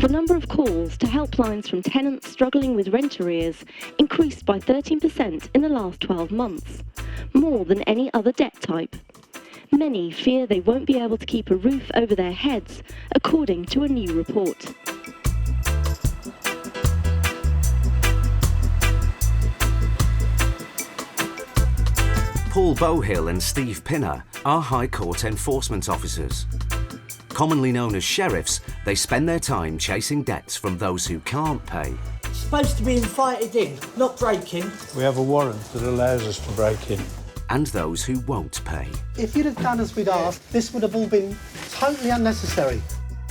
The number of calls to helplines from tenants struggling with rent arrears increased by 13% in the last 12 months, more than any other debt type. Many fear they won't be able to keep a roof over their heads, according to a new report. Paul Bohill and Steve Pinner are High Court enforcement officers. Commonly known as sheriffs, they spend their time chasing debts from those who can't pay. It's supposed to be invited in, not breaking. We have a warrant that allows us to break in. And those who won't pay. If you'd have done as we'd asked, this would have all been totally unnecessary.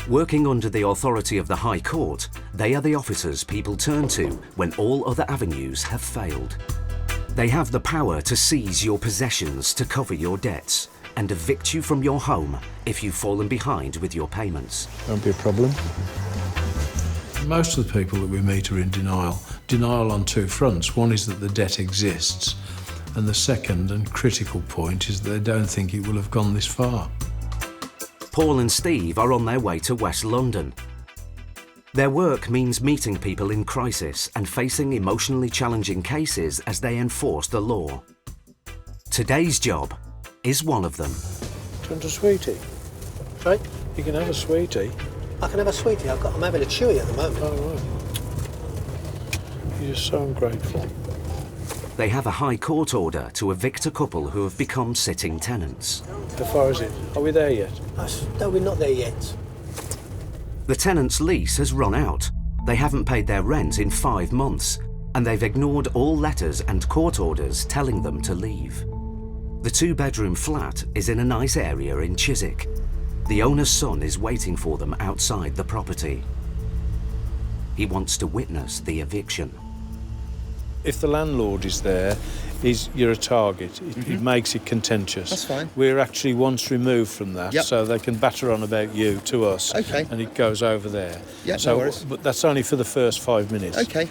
Working under the authority of the High Court, they are the officers people turn to when all other avenues have failed. They have the power to seize your possessions to cover your debts and evict you from your home if you've fallen behind with your payments. Won't be a problem. Most of the people that we meet are in denial. Denial on two fronts. One is that the debt exists, and the second and critical point is that they don't think it will have gone this far. Paul and Steve are on their way to West London. Their work means meeting people in crisis and facing emotionally challenging cases as they enforce the law. Today's job is one of them. Do you want a sweetie? Sorry? You can have a sweetie. I can have a sweetie. I'm having a chewy at the moment. Oh, right. You're so ungrateful. They have a High Court order to evict a couple who have become sitting tenants. How far is it? Are we there yet? No, we're not there yet. The tenant's lease has run out. They haven't paid their rent in 5 months, and they've ignored all letters and court orders telling them to leave. The 2-bedroom flat is in a nice area in Chiswick. The owner's son is waiting for them outside the property. He wants to witness the eviction. If the landlord is there, you're a target. It makes it contentious. That's fine. We're actually once removed from that, Yep. so they can batter on about you to us, Okay. and it goes over there. Yep, so, no worries. But that's only for the first 5 minutes. Okay.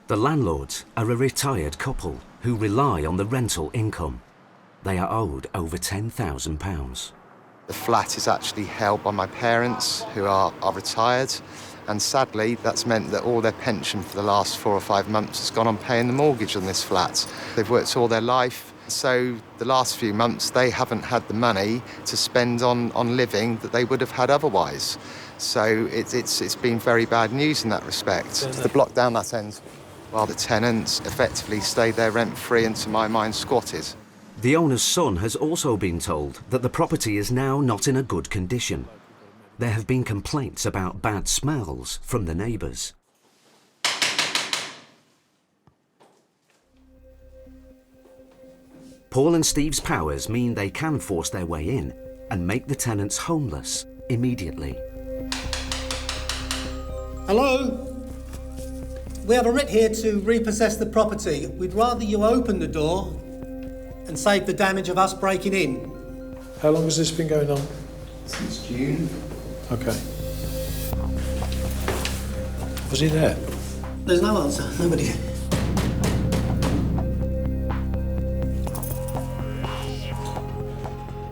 The landlords are a retired couple who rely on the rental income. They are owed over £10,000. The flat is actually held by my parents, who are retired, and sadly that's meant that all their pension for the last 4 or 5 months has gone on paying the mortgage on this flat. They've worked all their life, so the last few months they haven't had the money to spend on living that they would have had otherwise. So it's been very bad news in that respect. The block down that end, while the tenants effectively stayed there rent-free and, to my mind, squatted. The owner's son has also been told that the property is now not in a good condition. There have been complaints about bad smells from the neighbours. Paul and Steve's powers mean they can force their way in and make the tenants homeless immediately. Hello? We have a writ here to repossess the property. We'd rather you open the door and save the damage of us breaking in. How long has this been going on? Since June. Okay. Was he there? There's no answer. Nobody.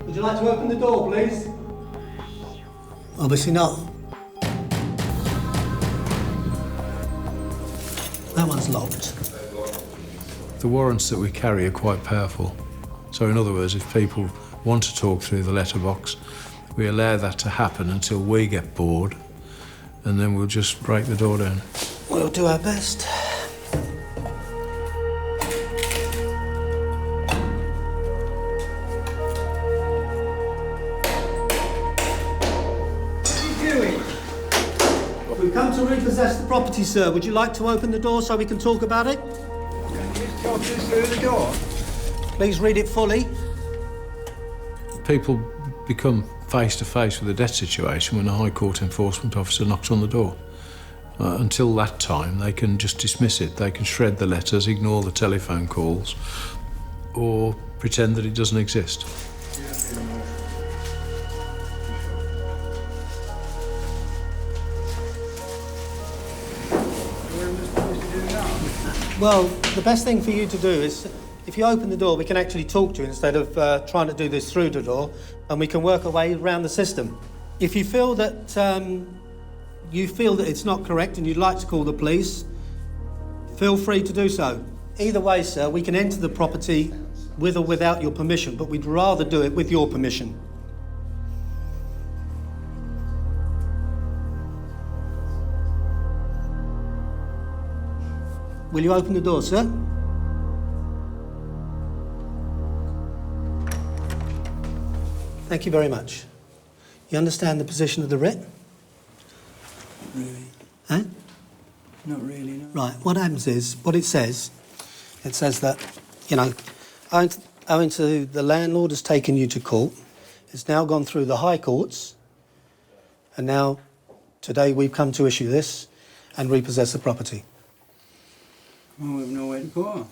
Would you like to open the door, please? Obviously not. That one's locked. The warrants that we carry are quite powerful. So in other words, if people want to talk through the letterbox, we allow that to happen until we get bored, and then we'll just break the door down. We'll do our best. We've come to repossess the property, sir. Would you like to open the door so we can talk about it? Can you talk this through the door? Please read it fully. People become face to face with a debt situation when a High Court enforcement officer knocks on the door. Until that time, they can just dismiss it. They can shred the letters, ignore the telephone calls, or pretend that it doesn't exist. Well, the best thing for you to do is, if you open the door, we can actually talk to you instead of trying to do this through the door, and we can work our way around the system. If you feel that you feel that it's not correct and you'd like to call the police, feel free to do so. Either way, sir, we can enter the property with or without your permission, but we'd rather do it with your permission. Will you open the door, sir? Thank you very much. You understand the position of the writ? Not really. Huh? Not really, no. Right, what happens is, what it says that, you know, owing to the landlord has taken you to court, it's now gone through the High Courts, and now, today, we've come to issue this and repossess the property. Well, we've nowhere to go.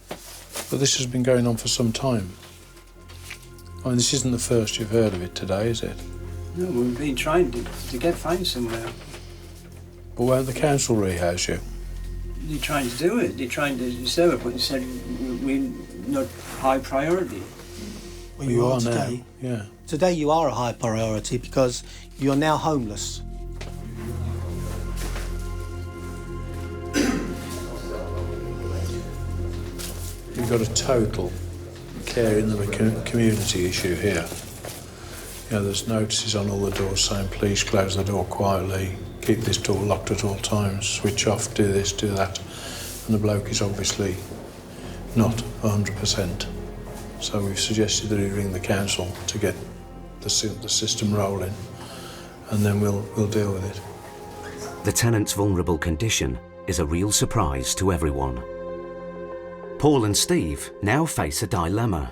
But this has been going on for some time. I mean, this isn't the first you've heard of it today, is it? No, we've been trying to find somewhere. But won't the council rehouse you? They're trying to do it. They're trying to serve it, but they said we're not high priority. Well, you are today. Now, yeah. Today you are a high priority because you're now homeless. You've got a total care in the community issue here. You know, there's notices on all the doors saying, please close the door quietly, keep this door locked at all times, switch off, do this, do that. And the bloke is obviously not 100%. So we've suggested that he ring the council to get the system rolling, and then we'll deal with it. The tenant's vulnerable condition is a real surprise to everyone. Paul and Steve now face a dilemma.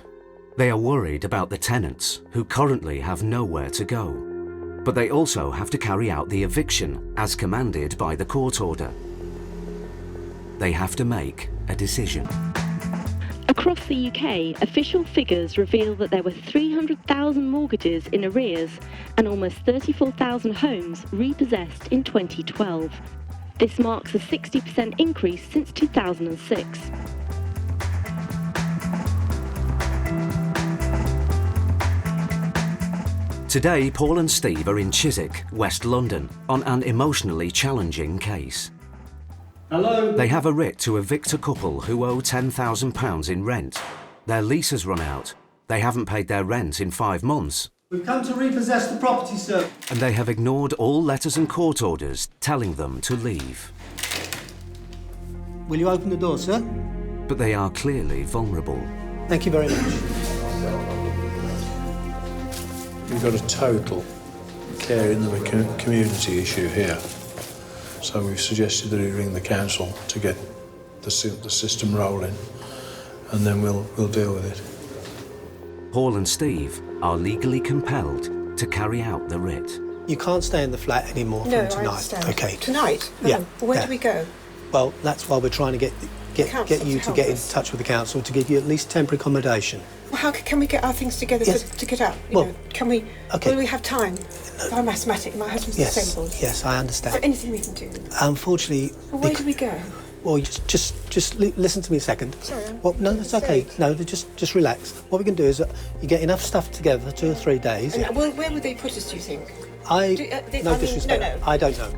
They are worried about the tenants, who currently have nowhere to go. But they also have to carry out the eviction as commanded by the court order. They have to make a decision. Across the UK, official figures reveal that there were 300,000 mortgages in arrears and almost 34,000 homes repossessed in 2012. This marks a 60% increase since 2006. Today, Paul and Steve are in Chiswick, West London, on an emotionally challenging case. Hello? They have a writ to evict a couple who owe £10,000 in rent. Their lease has run out. They haven't paid their rent in 5 months. We've come to repossess the property, sir. And they have ignored all letters and court orders telling them to leave. Will you open the door, sir? But they are clearly vulnerable. Thank you very much. You've got a total care in the community issue here. So we've suggested that he ring the council to get the system rolling, and then we'll deal with it. Paul and Steve are legally compelled to carry out the writ. You can't stay in the flat anymore from tonight. I understand. Okay. Tonight? Yeah. Where do we go? Well, that's why we're trying to get you to get in touch with the council to give you at least temporary accommodation. Well, how can we get our things together Yes. to get out? Well, can we? okay. Will we have time? I'm asthmatic. My husband's disabled. Yes, I Is understand. there anything we can do? Unfortunately, Well, where do we go? well, just listen to me a second. Sorry, I'm Well, no, that's okay. sake. No, just relax. What we can do is you get enough stuff together for 2 or 3 days. And where would they put us, do you think? No disrespect. no. I don't know.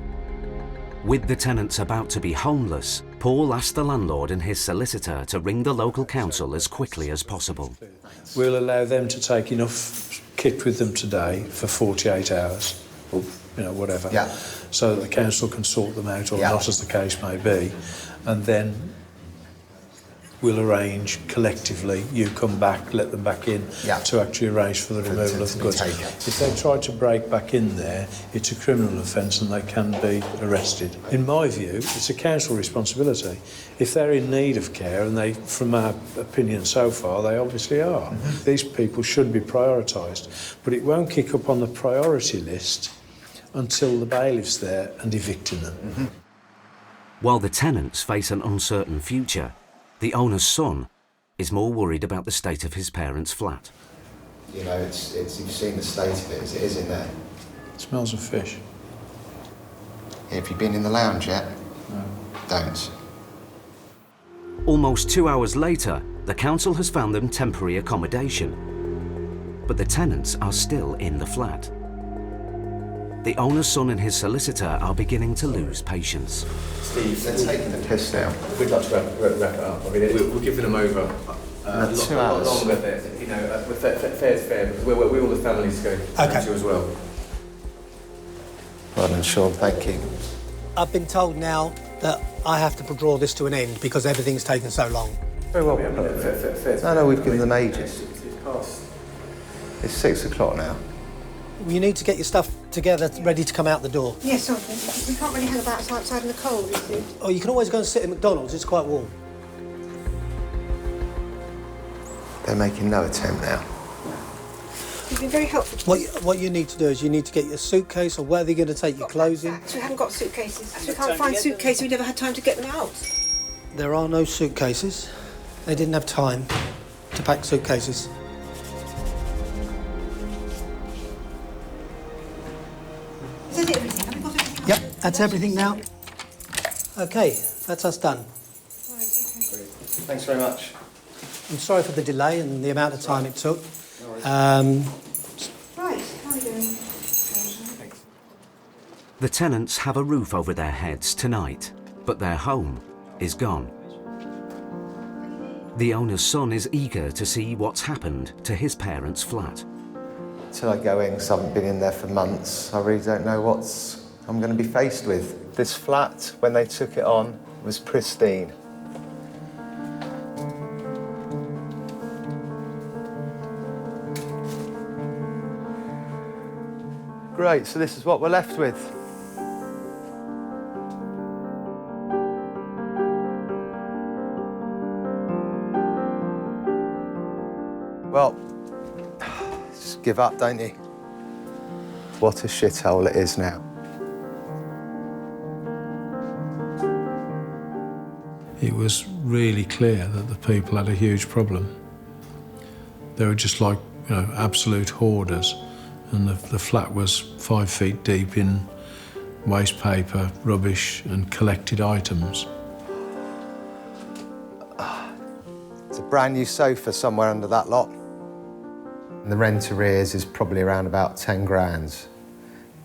With the tenants about to be homeless, Paul asked the landlord and his solicitor to ring the local council as quickly as possible. We'll allow them to take enough kit with them today for 48 hours, or whatever, so that the council can sort them out or not, as the case may be, and then we'll arrange collectively, you come back, let them back in, to actually arrange for the removal of the goods. If they try to break back in there, it's a criminal offence and they can be arrested. In my view, it's a council responsibility. If they're in need of care, and they, from our opinion so far, they obviously are, these people should be prioritised. But it won't kick up on the priority list until the bailiff's there and evicting them. While the tenants face an uncertain future, the owner's son is more worried about the state of his parents' flat. You know, it's you've seen the state of it as it is in there. It smells of fish. Have you been in the lounge yet? No. Don't. Almost 2 hours later, the council has found them temporary accommodation. But the tenants are still in the flat. the owner's son and his solicitor are beginning to lose patience. Steve, they're taking the piss now. We'd like to wrap it up. I mean, we're giving them over a 2 lot hours. longer. You know, fair's fair, because we want the families to go to as well. Well done, Sean, thank you. I've been told now that I have to draw this to an end because everything's taken so long. Very well. Fair's No, we've given them ages. It's past. It's 6 o'clock now. You need to get your stuff together, ready to come out the door. Yes, we can't really hang about outside in the cold, you see. Oh, you can always go and sit at McDonald's, it's quite warm. They're making no attempt now. You've been very helpful to us. What you need to do is you need to get your suitcase or where they're going to take your clothes in. So we haven't got suitcases. So we can't find suitcases, we never had time to get them out. There are no suitcases. They didn't have time to pack suitcases. Is that everything? Have we got everything? Yep, that's everything now. Okay, that's us done. Right, okay. Thanks very much. I'm sorry for the delay and the amount of time it took. Right, how are we doing? The tenants have a roof over their heads tonight, but their home is gone. The owner's son is eager to see what's happened to his parents' flat. Until I go in, because I haven't been in there for months, I really don't know what I'm going to be faced with. This flat, when they took it on, was pristine. Great, so this is what we're left with. Well, just give up, don't you? What a shithole it is now. It was really clear that the people had a huge problem. They were just like, you know, absolute hoarders, and the flat was 5 feet deep in waste paper, rubbish and collected items. There's a brand new sofa somewhere under that lot. And the rent arrears is probably around about 10 grand.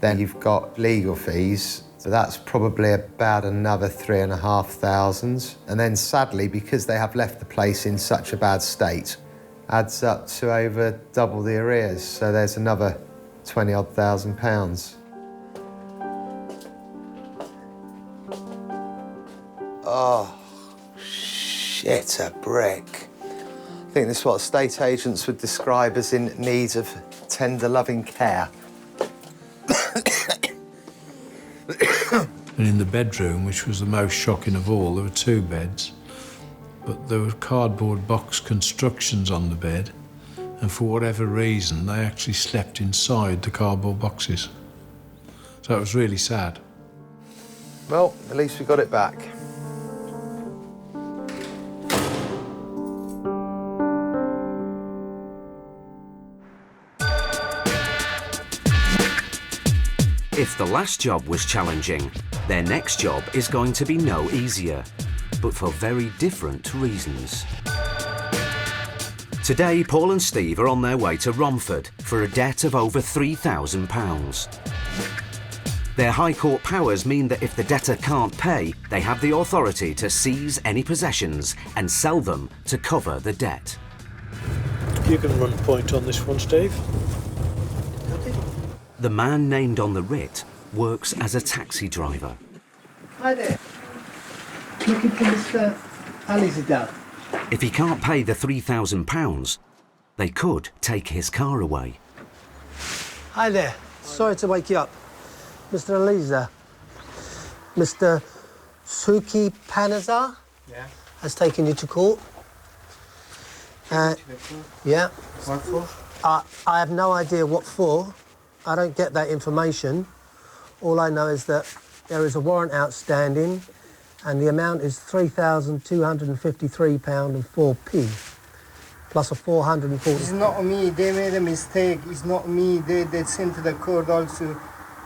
Then you've got legal fees, so that's probably about another 3,500. And then sadly, because they have left the place in such a bad state, adds up to over double the arrears. So there's another 20-odd thousand pounds. Oh, shit, a brick. I think this is what estate agents would describe as in need of tender, loving care. And in the bedroom, which was the most shocking of all, there were 2 beds, but there were cardboard box constructions on the bed, and for whatever reason, they actually slept inside the cardboard boxes. So it was really sad. Well, at least we got it back. If the last job was challenging, their next job is going to be no easier, but for very different reasons. Today, Paul and Steve are on their way to Romford for a debt of over £3,000. Their High Court powers mean that if the debtor can't pay, they have the authority to seize any possessions and sell them to cover the debt. You can run point on this one, Steve. The man named on the writ works as a taxi driver. Hi there. Looking for Mr. Alizadeh. If he can't pay the £3,000, they could take his car away. Hi there. Sorry to wake you up. Mr. Aliza. Mr. Suki Panazar has taken you to court. Yeah. What for? I have no idea what for. I don't get that information. All I know is that there is a warrant outstanding and the amount is £3,253.04, plus a 440... It's not me. They made a mistake. It's not me. They sent to the court also.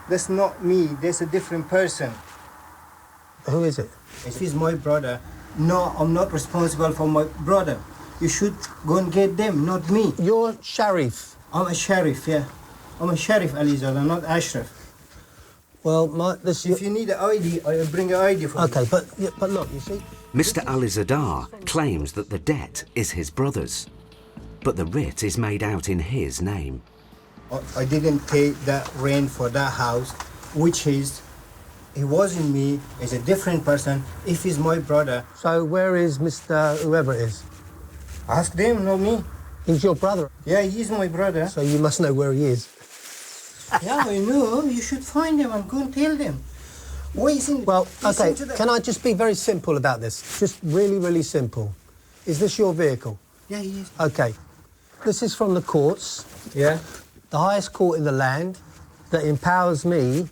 That's not me. That's a different person. Who is it? If he's my brother, no, I'm not responsible for my brother. You should go and get them, not me. You're Sharif. I'm a sheriff, yeah. I'm a sheriff, Alizadeh, not Ashraf. Well, If you need an ID, I'll bring an ID for you. Okay, but look, you see... Mr. Alizadar claims that the debt is his brother's, but the writ is made out in his name. I didn't pay that rent for that house, which is, it wasn't me, it's a different person. If he's my brother. So where is Mr. whoever it is? Ask them, not me. He's your brother? Yeah, he's my brother. So you must know where he is. Yeah, I know. You should find them and go and tell them. Why isn't... Well, okay, can I just be very simple about this? Just really, really simple. Is this your vehicle? Yeah, he is. Okay. This is from the courts. Yeah. The highest court in the land that empowers me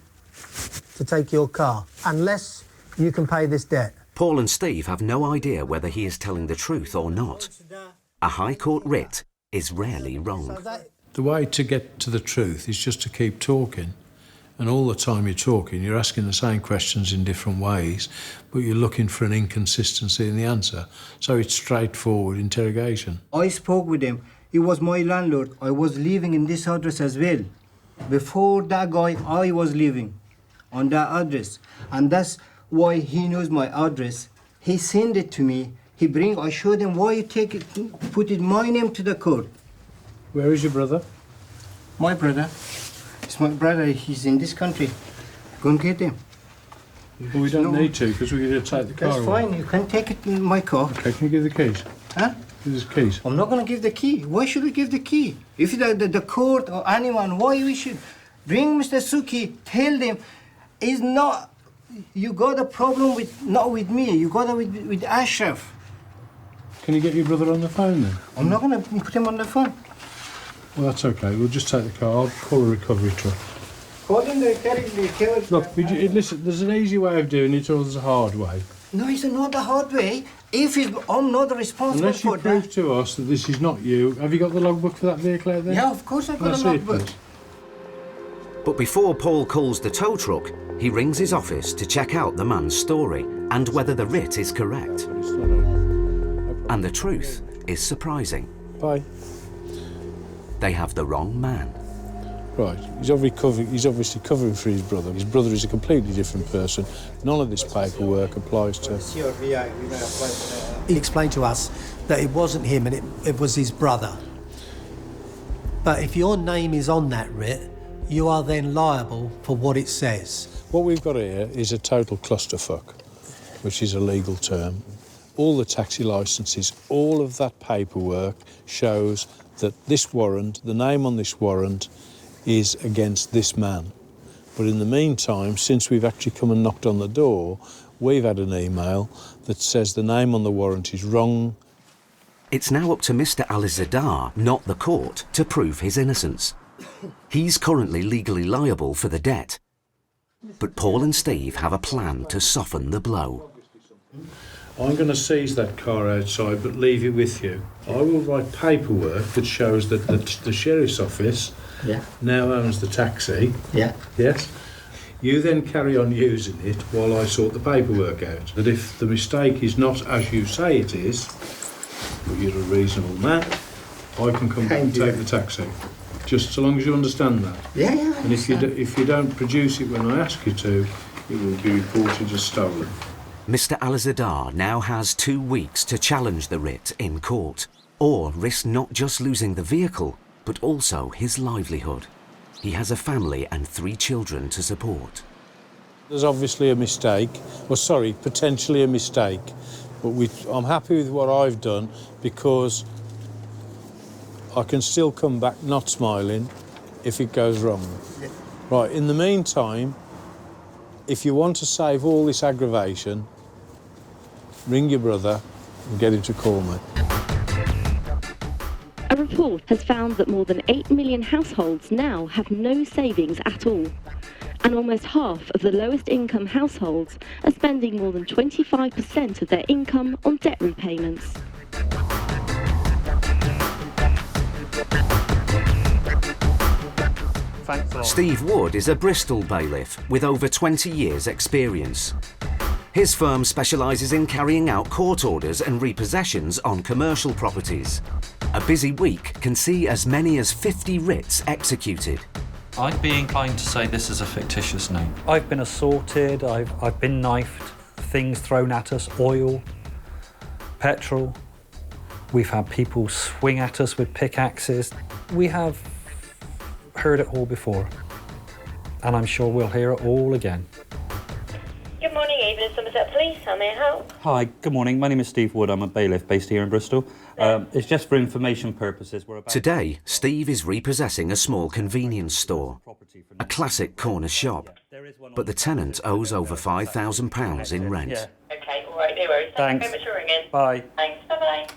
to take your car, unless you can pay this debt. Paul and Steve have no idea whether he is telling the truth or not. A High Court writ is rarely wrong. The way to get to the truth is just to keep talking. And all the time you're talking, you're asking the same questions in different ways, but you're looking for an inconsistency in the answer. So it's straightforward interrogation. I spoke with him. He was my landlord. I was living in this address as well. Before that guy, I was living on that address. And that's why he knows my address. He sent it to me. I showed him why you take it, put it my name to the court. Where is your brother? My brother. It's my brother. He's in this country. Go and get him. Well, we don't need to, because we're going to take the car That's fine. You can take it in my car. Okay, can you give the keys? Huh? Give us the keys. I'm not going to give the key. Why should I give the key? If the court or anyone, why we should bring Mr. Suki, tell them, it's not, you got a problem with, not with me, you got it with Ashraf. Can you get your brother on the phone then? I'm not going to put him on the phone. Well, that's okay. We'll just take the car. I'll call a recovery truck. Call him the carriage. Look, listen, there's an easy way of doing it or there's a hard way. No, it's not the hard way. I'm not responsible Unless you for prove that. to us that this is not you. Have you got the logbook for that vehicle out there? Yeah, of course I've Can I got a see it, logbook. please? But before Paul calls the tow truck, he rings his office to check out the man's story and whether the writ is correct. And the truth is surprising. Bye. They have the wrong man. Right, he's obviously covering for his brother. His brother is a completely different person. None of this paperwork applies to... He explained to us that it wasn't him and it was his brother. But if your name is on that writ, you are then liable for what it says. What we've got here is a total clusterfuck, which is a legal term. All the taxi licences, all of that paperwork shows that this warrant, the name on this warrant, is against this man. But in the meantime, since we've actually come and knocked on the door, we've had an email that says the name on the warrant is wrong. It's now up to Mr. Alizadar, not the court, to prove his innocence. He's currently legally liable for the debt. But Paul and Steve have a plan to soften the blow. I'm going to seize that car outside, but leave it with you. I will write paperwork that shows that the sheriff's office now owns the taxi. Yeah. Yes? You then carry on using it while I sort the paperwork out. That if the mistake is not as you say it is, but you're a reasonable man, I can come back and take the taxi. Just so long as you understand that. Yeah. And if you don't produce it when I ask you to, it will be reported as stolen. Mr. Alizadar now has 2 weeks to challenge the writ in court, or risk not just losing the vehicle, but also his livelihood. He has a family and 3 children to support. There's obviously a mistake, potentially a mistake, but I'm happy with what I've done because I can still come back not smiling if it goes wrong. Right, in the meantime, if you want to save all this aggravation, ring your brother and get him to call me. A report has found that more than 8 million households now have no savings at all. And almost half of the lowest income households are spending more than 25% of their income on debt repayments. Steve Wood is a Bristol bailiff with over 20 years' experience. His firm specialises in carrying out court orders and repossessions on commercial properties. A busy week can see as many as 50 writs executed. I'd be inclined to say this is a fictitious name. I've been assaulted, I've been knifed, things thrown at us, oil, petrol. We've had people swing at us with pickaxes. We have heard it all before, and I'm sure we'll hear it all again. Good morning, Evening Somerset Police. How may I help? Hi, good morning. My name is Steve Wood. I'm a bailiff based here in Bristol. It's just for information purposes. Today, Steve is repossessing a small convenience store, a classic corner shop. But the tenant owes over £5,000 in rent. Yeah. Okay, all right, no worries. Thank you very much for ringing. Bye. Thanks, bye-bye.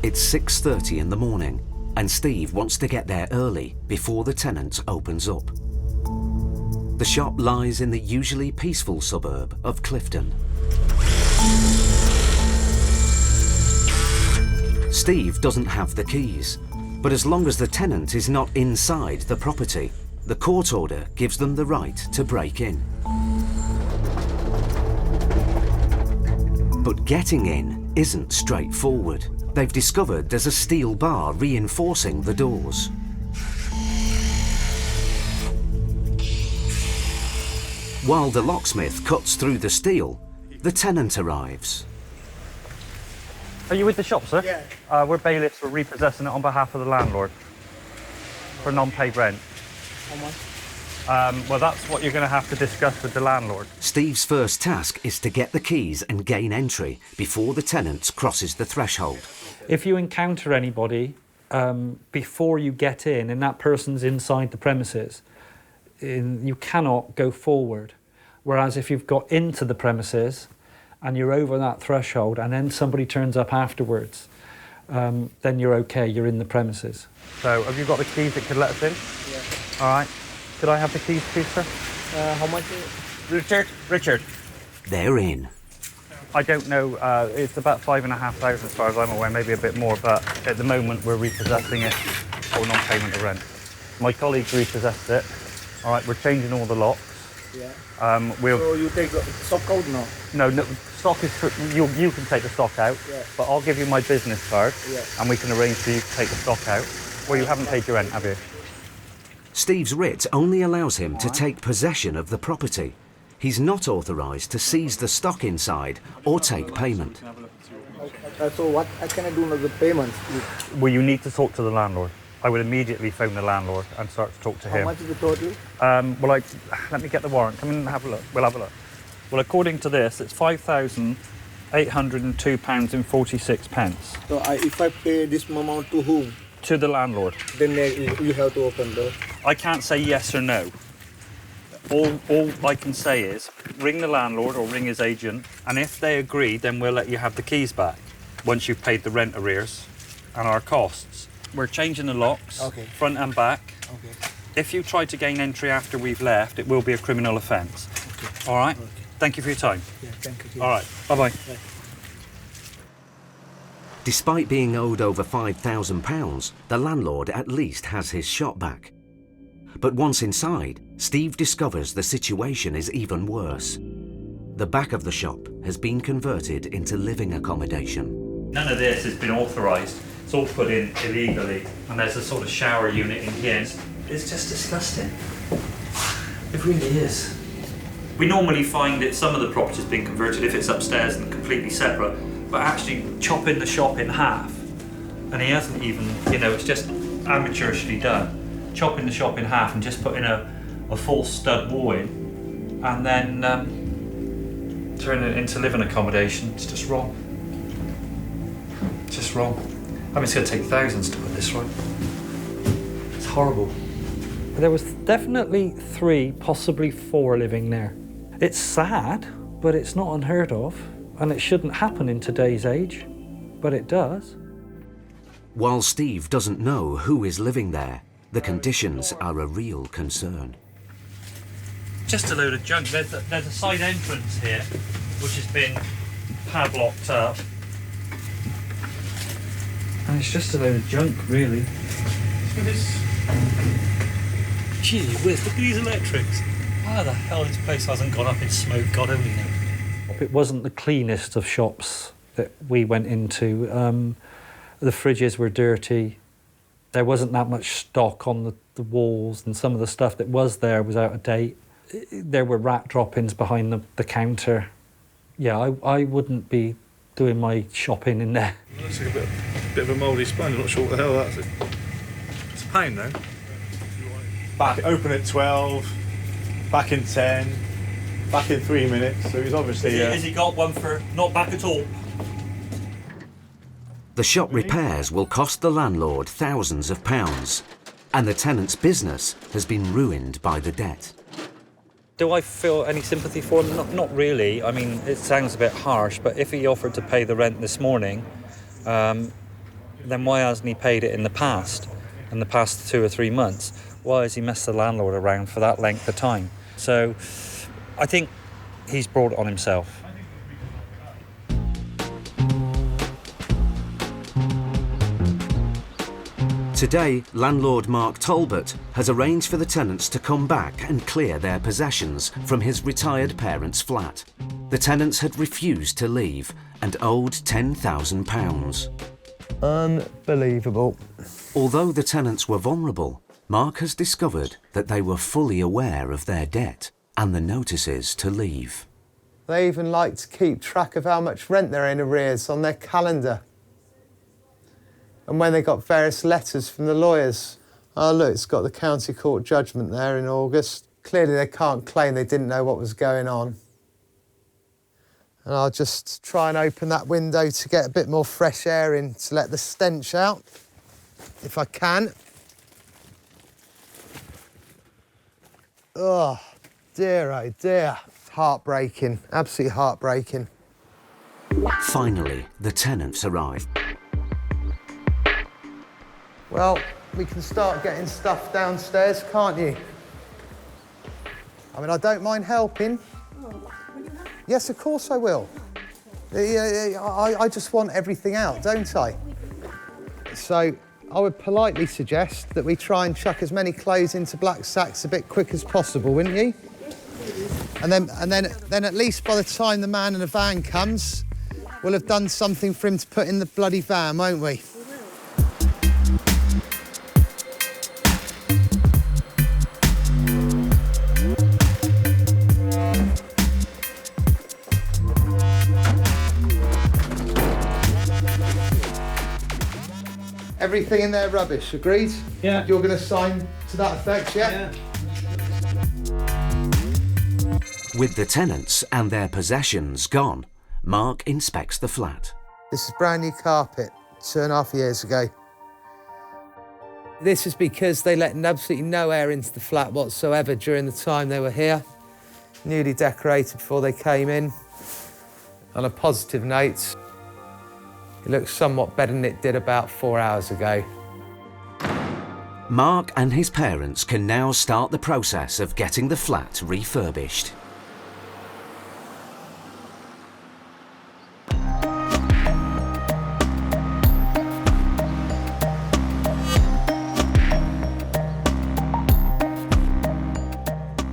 It's 6:30 in the morning, and Steve wants to get there early before the tenant opens up. The shop lies in the usually peaceful suburb of Clifton. Steve doesn't have the keys, but as long as the tenant is not inside the property, the court order gives them the right to break in. But getting in isn't straightforward. They've discovered there's a steel bar reinforcing the doors. While the locksmith cuts through the steel, the tenant arrives. Are you with the shop, sir? Yeah. We're bailiffs. We're repossessing it on behalf of the landlord for non-paid rent. How much? Well, that's what you're going to have to discuss with the landlord. Steve's first task is to get the keys and gain entry before the tenant crosses the threshold. If you encounter anybody before you get in and that person's inside the premises, you cannot go forward. Whereas if you've got into the premises and you're over that threshold and then somebody turns up afterwards, then you're okay, you're in the premises. So, have you got the keys that could let us in? Yeah. All right. Could I have the keys, please, sir? How much? Richard. They're in. I don't know. It's about 5,500 as far as I'm aware, maybe a bit more. But at the moment, we're repossessing it for non-payment of rent. My colleagues repossessed it. All right, we're changing all the locks. Yeah. So you take the stock out now? No, stock is... You can take the stock out, yeah. But I'll give you my business card, yeah. And we can arrange for you to take the stock out. Well, you haven't paid your rent, have you? Steve's writ only allows him to take possession of the property. He's not authorised to seize the stock inside or take payment. So what can I do with the payments? Well, you need to talk to the landlord. I would immediately phone the landlord and start to talk to him. How much is the total? Let me get the warrant. Come in and have a look. We'll have a look. Well, according to this, it's £5,802.46. So if I pay this amount to whom? To the landlord. Then you have to open the... I can't say yes or no. All I can say is ring the landlord or ring his agent, and if they agree, then we'll let you have the keys back once you've paid the rent arrears and our costs. We're changing the locks, okay. Front and back. Okay. If you try to gain entry after we've left, it will be a criminal offence. Okay. All right? Okay. Thank you for your time. Yeah, thank you. All right. Bye-bye. Bye. Despite being owed over £5,000, the landlord at least has his shop back. But once inside, Steve discovers the situation is even worse. The back of the shop has been converted into living accommodation. None of this has been authorised. It's all put in illegally, and there's a sort of shower unit in here. It's just disgusting. It really is. We normally find that some of the property's been converted if it's upstairs and completely separate, but actually chopping the shop in half, and he hasn't even, it's just amateurishly done. Chopping the shop in half and just putting a full stud wall in, and then turning it into living accommodation. It's just wrong. It's just wrong. I mean, it's going to take thousands to put this right. It's horrible. There was definitely 3, possibly 4 living there. It's sad, but it's not unheard of, and it shouldn't happen in today's age, but it does. While Steve doesn't know who is living there, the conditions are a real concern. Just a load of junk. There's a side entrance here, which has been padlocked up. And it's just a load of junk, really. Look at this. Gee whiz, look at these electrics. How the hell this place hasn't gone up in smoke, God only knows. It wasn't the cleanest of shops that we went into. The fridges were dirty. There wasn't that much stock on the walls, and some of the stuff that was there was out of date. There were rat droppings behind the counter. Yeah, I wouldn't be doing my shopping in there. Looks like a bit of a mouldy sponge. I'm not sure what the hell that's. It's a pain though. Back open at 12, back in 10, back in 3 minutes. So he's obviously. Has he got one for not back at all? The shop repairs will cost the landlord thousands of pounds, and the tenant's business has been ruined by the debt. Do I feel any sympathy for him? Not really. I mean, it sounds a bit harsh, but if he offered to pay the rent this morning, then why hasn't he paid it in the past 2 or 3 months? Why has he messed the landlord around for that length of time? So I think he's brought it on himself. Today, landlord Mark Talbot has arranged for the tenants to come back and clear their possessions from his retired parents' flat. The tenants had refused to leave and owed £10,000. Unbelievable. Although the tenants were vulnerable, Mark has discovered that they were fully aware of their debt and the notices to leave. They even like to keep track of how much rent they're in arrears on their calendar. And when they got various letters from the lawyers, oh look, it's got the county court judgment there in August. Clearly they can't claim they didn't know what was going on. And I'll just try and open that window to get a bit more fresh air in, to let the stench out, if I can. Oh dear, heartbreaking, absolutely heartbreaking. Finally, the tenants arrive. Well, we can start getting stuff downstairs, can't you? I mean, I don't mind helping. Yes, of course I will. I just want everything out, don't I? So I would politely suggest that we try and chuck as many clothes into black sacks a bit quick as possible, wouldn't you? And then at least by the time the man in the van comes, we'll have done something for him to put in the bloody van, won't we? Everything in there rubbish, agreed? Yeah. You're going to sign to that effect, yeah? With the tenants and their possessions gone, Mark inspects the flat. This is brand new carpet, 2.5 years ago. This is because they let absolutely no air into the flat whatsoever during the time they were here. Newly decorated before they came in. On a positive note, it looks somewhat better than it did about 4 hours ago. Mark and his parents can now start the process of getting the flat refurbished.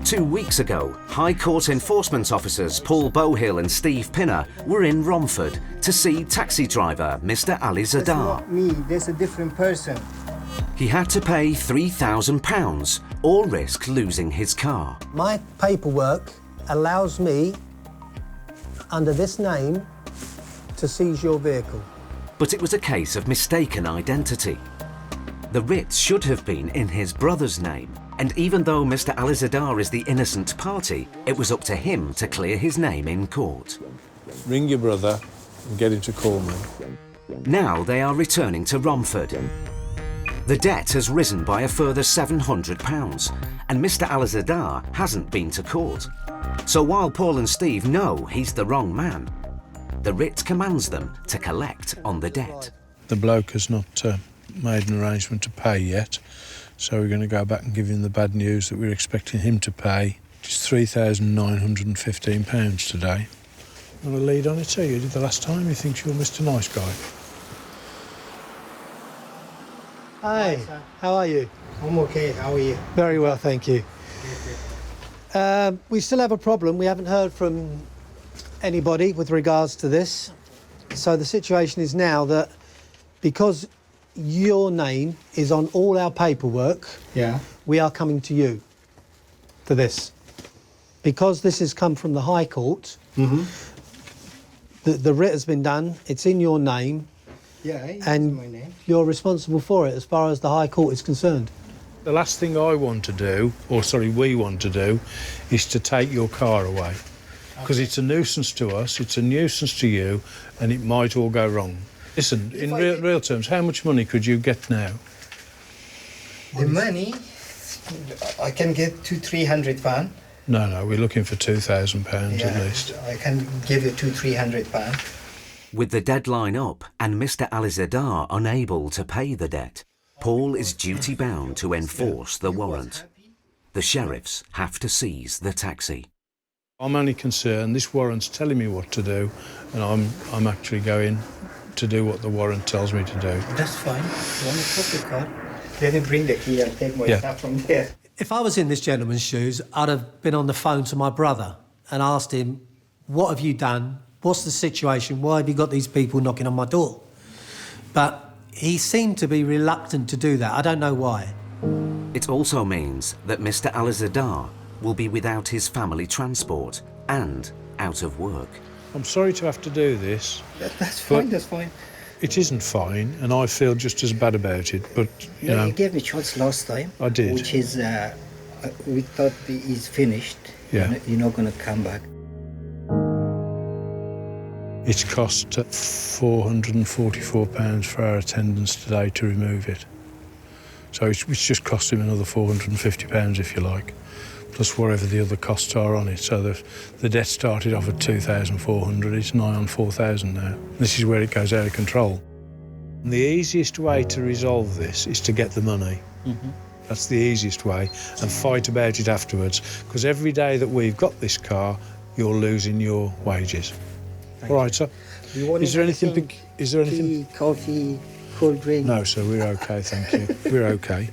Two weeks ago, High Court enforcement officers Paul Bohill and Steve Pinner were in Romford to see taxi driver Mr. Ali Zadar. That's not me, that's a different person. He had to pay £3,000 or risk losing his car. My paperwork allows me, under this name, to seize your vehicle. But it was a case of mistaken identity. The writ should have been in his brother's name, and even though Mr. Ali Zadar is the innocent party, it was up to him to clear his name in court. Ring your brother and get him to call me. Now they are returning to Romford. The debt has risen by a further £700, and Mr. Ali Zadar hasn't been to court. So while Paul and Steve know he's the wrong man, the writ commands them to collect on the debt. The bloke has not made an arrangement to pay yet, so we're going to go back and give him the bad news that we're expecting him to pay. It's £3,915 today. You want to lead on it too? You did the last time. You think you're Mr. Nice Guy. Hi, how are you? I'm okay, how are you? Very well, thank you. We still have a problem. We haven't heard from anybody with regards to this. So the situation is now that because your name is on all our paperwork, Yeah. we are coming to you for this. Because this has come from the High Court, the writ has been done, it's in your name, Yeah, it's and my name. you're responsible for it as far as the High Court is concerned. The last thing I want to do, or sorry, we want to do, is to take your car away. Because it's a nuisance to us, it's a nuisance to you, and it might all go wrong. Listen, in real terms, how much money could you get now? The money, I can get £200-300. No, we're looking for £2,000 at least. I can give you £200-300. With the deadline up and Mr. Alizadar unable to pay the debt, Paul is duty-bound to enforce the warrant. The sheriffs have to seize the taxi. I'm only concerned, this warrant's telling me what to do, and I'm actually going to do what the warrant tells me to do. That's fine. You want to put the car? Let me bring the key and take my stuff from there. If I was in this gentleman's shoes, I'd have been on the phone to my brother and asked him, what have you done? What's the situation? Why have you got these people knocking on my door? But he seemed to be reluctant to do that. I don't know why. It also means that Mr. Alizadar will be without his family transport and out of work. I'm sorry to have to do this. That's fine, that's fine. It isn't fine, and I feel just as bad about it, but, you know... You gave me a chance last time. I did. Which is, we thought he's finished. Yeah. You're not going to come back. It's cost £444 for our attendance today to remove it. So it's just cost him another £450, if you like, plus whatever the other costs are on it. So the debt started off at £2,400, it's nigh on £4,000 now. This is where it goes out of control. And the easiest way to resolve this is to get the money. That's the easiest way, and fight about it afterwards, because every day that we've got this car, you're losing your wages. All right, sir. Is there anything? Tea, coffee, cold drink? No, sir, we're okay, thank you. We're okay.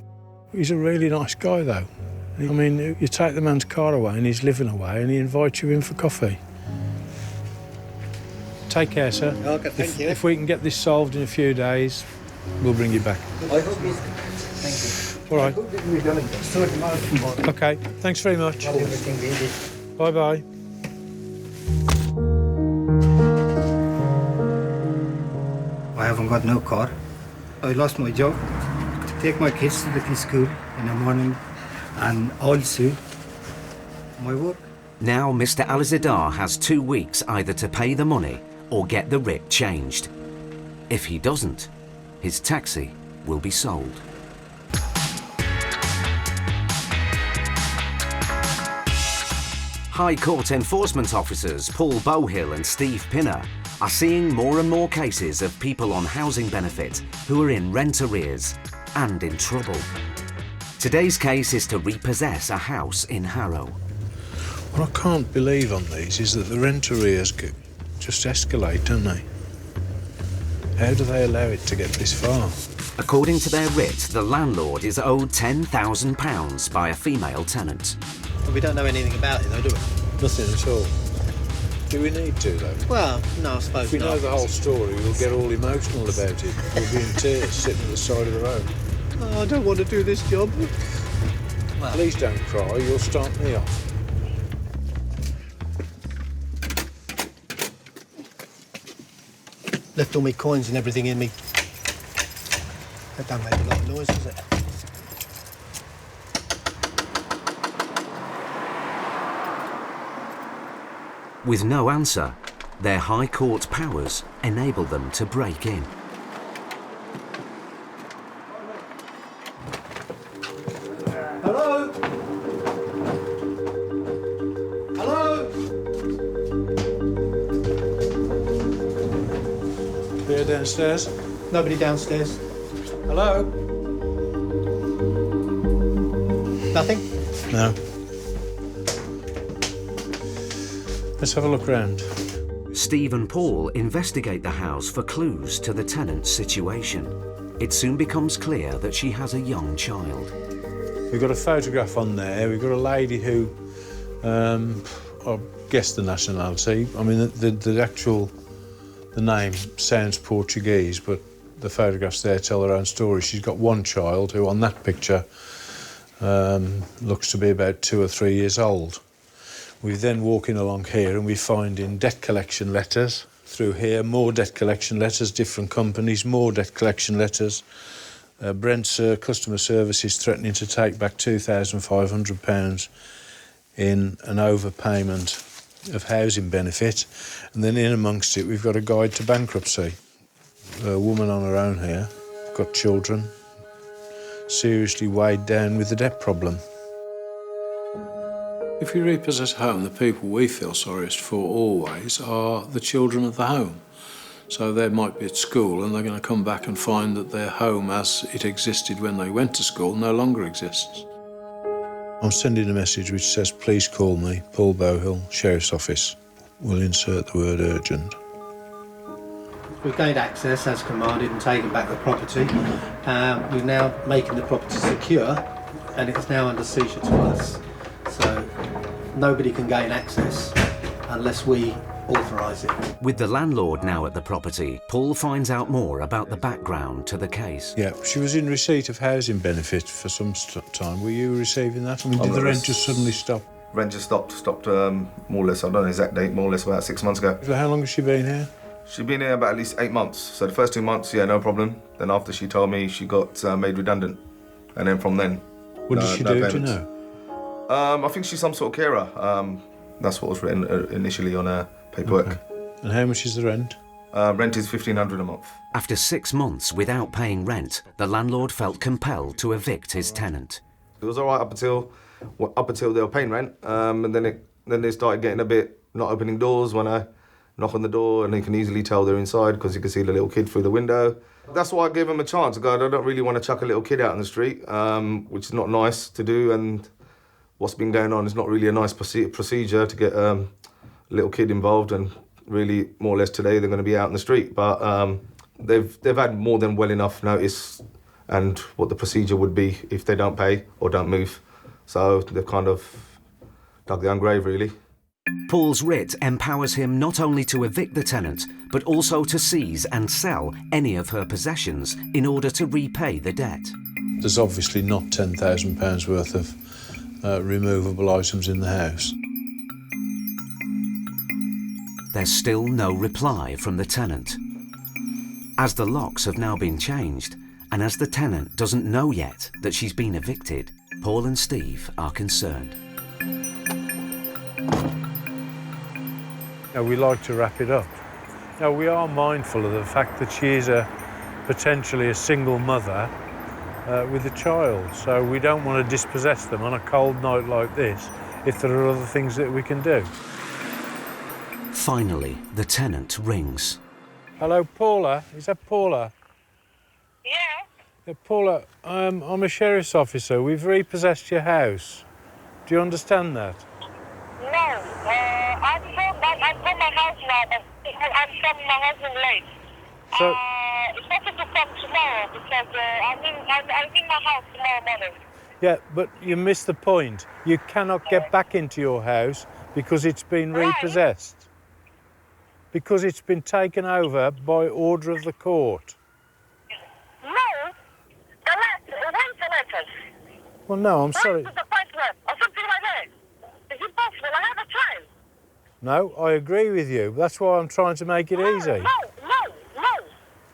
He's a really nice guy, though. I mean, you take the man's car away and he's living away and he invites you in for coffee. Take care, sir. Okay, thank you. If we can get this solved in a few days, we'll bring you back. I hope it's... Thank you. All right. I hope that we're done. Sort them out tomorrow. Okay, thanks very much. Everything we did. Bye-bye. I haven't got no car. I lost my job to take my kids to the school in the morning, and also my work. Now Mr. Alizadar has 2 weeks either to pay the money or get the writ changed. If he doesn't, his taxi will be sold. High Court enforcement officers Paul Bohill and Steve Pinner are seeing more and more cases of people on housing benefit who are in rent arrears and in trouble. Today's case is to repossess a house in Harrow. What I can't believe on these is that the rent arrears just escalate, don't they? How do they allow it to get this far? According to their writ, the landlord is owed £10,000 by a female tenant. We don't know anything about it, though, do we? Nothing at all. Do we need to, though? Well, no, I suppose If we know the whole story, we'll get all emotional about it. We'll be in tears sitting at the side of the road. Oh, I don't want to do this job. Well, please don't cry, you'll start me off. Left all my coins and everything in me. That don't make a lot of noise, does it? With no answer, their High Court powers enable them to break in. Hello? Hello? Clear downstairs? Nobody downstairs. Hello? Nothing? No. Let's have a look round. Steve and Paul investigate the house for clues to the tenant's situation. It soon becomes clear that she has a young child. We've got a photograph on there. We've got a lady who, I guess the nationality. I mean, the name sounds Portuguese, but The photographs there tell her own story. She's got one child who, on that picture, looks to be about 2 or 3 years old. We're then walking along here and we find in debt collection letters through here, more debt collection letters, different companies, more debt collection letters. Brent's customer service is threatening to take back £2,500 in an overpayment of housing benefit. And then in amongst it, we've got a guide to bankruptcy. A woman on her own here, got children, seriously weighed down with the debt problem. If we repossess a home, the people we feel sorriest for always are the children of the home. So they might be at school and they're going to come back and find that their home as it existed when they went to school no longer exists. I'm sending a message which says, please call me, Paul Bohill, Sheriff's Office. We'll insert the word urgent. We've gained access as commanded and taken back the property. We're now making the property secure and it's now under seizure to us. So nobody can gain access unless we authorise it. With the landlord now at the property, Paul finds out more about the background to the case. Yeah, she was in receipt of housing benefit for some time. Were you receiving that? I mean, did the rent just suddenly stop? Rent just stopped more or less, I don't know the exact date, more or less about 6 months ago. So how long has she been here? She's been here about at least 8 months. So the first 2 months, yeah, no problem. Then after she told me, she got made redundant. And then from then, what did she do, do you know? I think she's some sort of carer. That's what was written initially on her paperwork. Okay. And how much is the rent? Rent is $1,500 a month. After 6 months without paying rent, the landlord felt compelled to evict his tenant. It was all right up until they were paying rent, and then they started getting a bit not opening doors when I knock on the door, and you can easily tell they're inside because you can see the little kid through the window. That's why I gave them a chance. I don't really want to chuck a little kid out in the street, which is not nice to do, and what's been going on is not really a nice procedure to get a little kid involved, and really more or less today they're going to be out in the street. But they've had more than well enough notice and what the procedure would be if they don't pay or don't move. So they've kind of dug their own grave, really. Paul's writ empowers him not only to evict the tenant, but also to seize and sell any of her possessions in order to repay the debt. There's obviously not £10,000 worth of removable items in the house. There's still no reply from the tenant. As the locks have now been changed, and as the tenant doesn't know yet that she's been evicted, Paul and Steve are concerned. Now, we like to wrap it up. Now, we are mindful of the fact that she is potentially a single mother with a child, so we don't want to dispossess them on a cold night like this if there are other things that we can do. Finally, the tenant rings. Hello, Paula. Is that Paula? Yeah. Paula, I'm a sheriff's officer. We've repossessed your house. Do you understand that? No, I'm from my house now, but I'm from my husband late. So, it's better to come tomorrow because I'm in my house tomorrow morning. yeah, but you missed the point. You cannot get back into your house because it's been repossessed. Because it's been taken over by order of the court. No, where's the letters? Well, no, I'm sorry. Where's the postman or something like that? Is it possible? I have a child. No, I agree with you. That's why I'm trying to make it easy. No.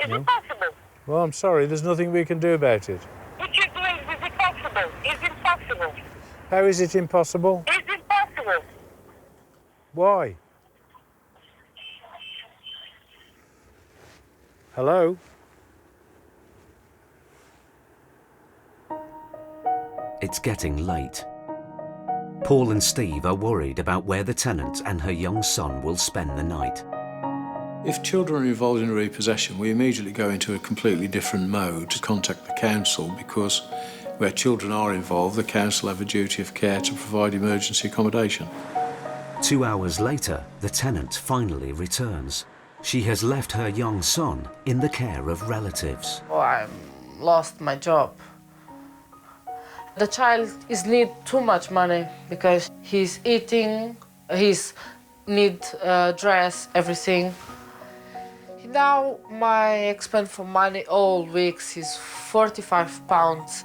Is it possible? Well, I'm sorry. There's nothing we can do about it. What you're doing, is it possible? Is it possible? How is it impossible? Is it possible? Why? Hello? It's getting late. Paul and Steve are worried about where the tenant and her young son will spend the night. If children are involved in repossession, we immediately go into a completely different mode to contact the council, because where children are involved, the council have a duty of care to provide emergency accommodation. 2 hours later, the tenant finally returns. She has left her young son in the care of relatives. Oh, I lost my job. The child need too much money because he's eating, he's need dress, everything. Now my expense for money all weeks is £45.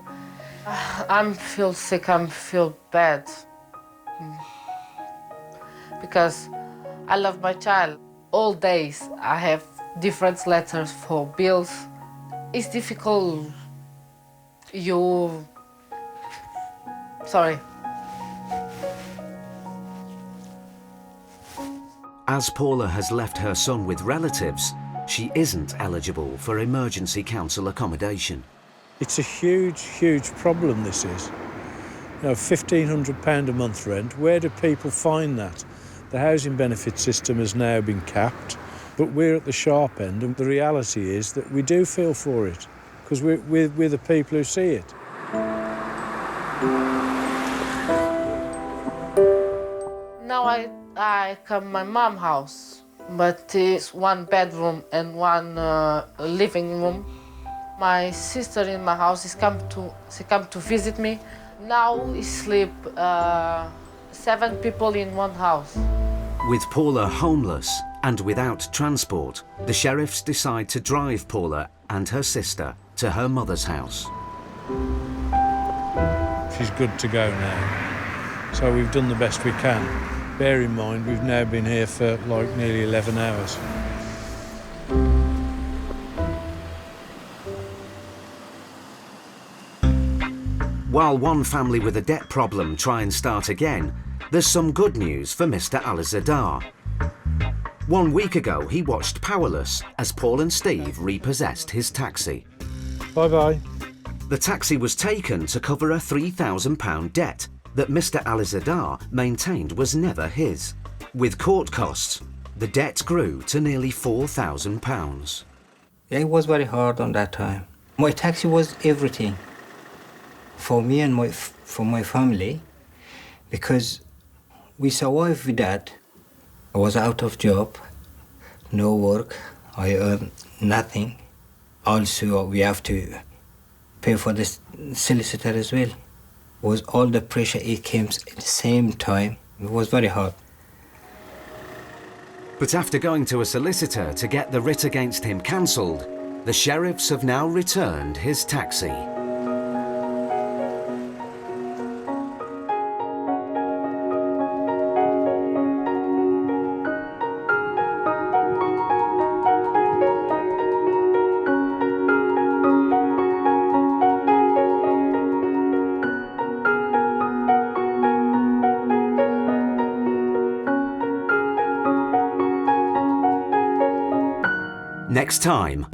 I feel sick, I feel bad. Because I love my child. All days I have different letters for bills. It's difficult. Sorry. As Paula has left her son with relatives, she isn't eligible for emergency council accommodation. It's a huge, huge problem, this is. You know, £1,500 a month rent, where do people find that? The housing benefit system has now been capped, but we're at the sharp end, and the reality is that we do feel for it, because we're the people who see it. Now I come my mom's house, but it's 1 bedroom and 1 living room. My sister in my house she come to visit me. Now we sleep 7 people in 1 house. With Paula homeless and without transport, the sheriffs decide to drive Paula and her sister to her mother's house. She's good to go now, so we've done the best we can. Bear in mind, we've now been here for like nearly 11 hours. While one family with a debt problem try and start again, there's some good news for Mr. Alizadar. 1 week ago, he watched powerless as Paul and Steve repossessed his taxi. Bye-bye. The taxi was taken to cover a £3,000 debt that Mr. Alizadar maintained was never his. With court costs, the debt grew to nearly £4,000. Yeah, it was very hard on that time. My taxi was everything for me and for my family, because we survived with that. I was out of job, no work, I earned nothing. Also, we have to pay for the solicitor as well. It was all the pressure, it came at the same time. It was very hard. But after going to a solicitor to get the writ against him cancelled, the sheriffs have now returned his taxi. Next time